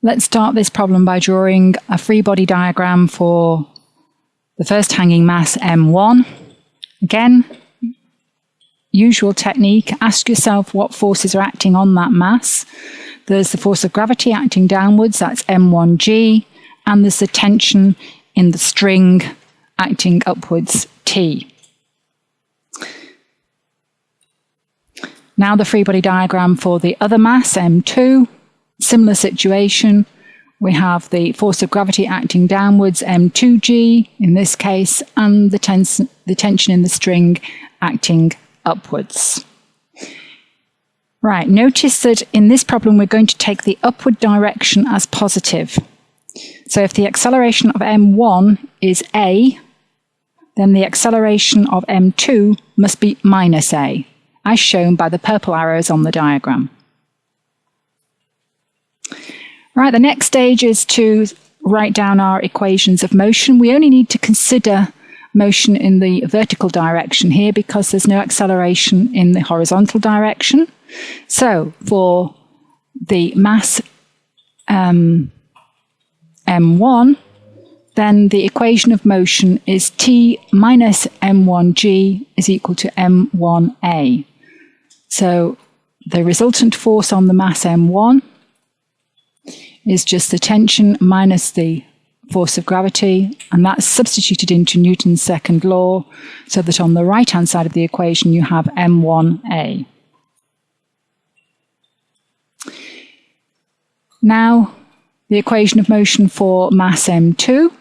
Let's start this problem by drawing a free body diagram for the first hanging mass M1. Again, usual technique, ask yourself what forces are acting on that mass. There's the force of gravity acting downwards, that's M1G, and there's the tension in the string acting upwards, T. Now the free body diagram for the other mass, M2. Similar situation, we have the force of gravity acting downwards, M2G in this case, and the tension in the string acting upwards. Right, notice that in this problem we're going to take the upward direction as positive. So if the acceleration of M1 is A, then the acceleration of M2 must be minus A, as shown by the purple arrows on the diagram. Right, the next stage is to write down our equations of motion. We only need to consider motion in the vertical direction here because there's no acceleration in the horizontal direction. So for the mass M1, then the equation of motion is T minus M1G is equal to M1A. So the resultant force on the mass M1 is just the tension minus the force of gravity, and that's substituted into Newton's second law, so that on the right-hand side of the equation you have M1A. Now, the equation of motion for mass M2,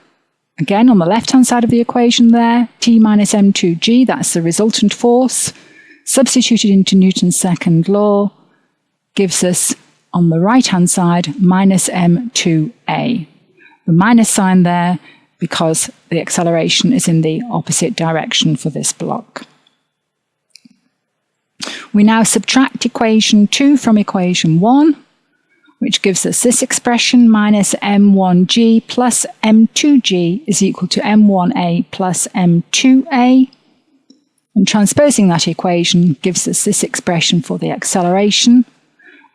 again on the left-hand side of the equation there, T minus M2G, that's the resultant force, substituted into Newton's second law, gives us on the right-hand side, minus M2A. The minus sign there because the acceleration is in the opposite direction for this block. We now subtract equation 2 from equation 1, which gives us this expression, minus M1G plus M2G is equal to M1A plus M2A. And transposing that equation gives us this expression for the acceleration,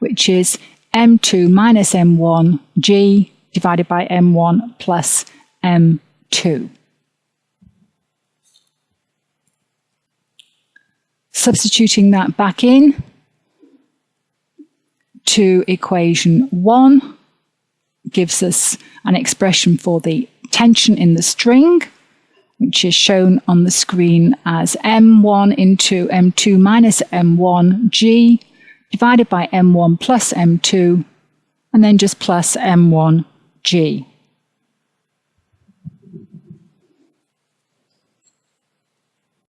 which is M2 minus M1G divided by M1 plus M2. Substituting that back in to equation 1 gives us an expression for the tension in the string, which is shown on the screen as M1 into M2 minus M1G divided by M1 plus M2, and then just plus M1G.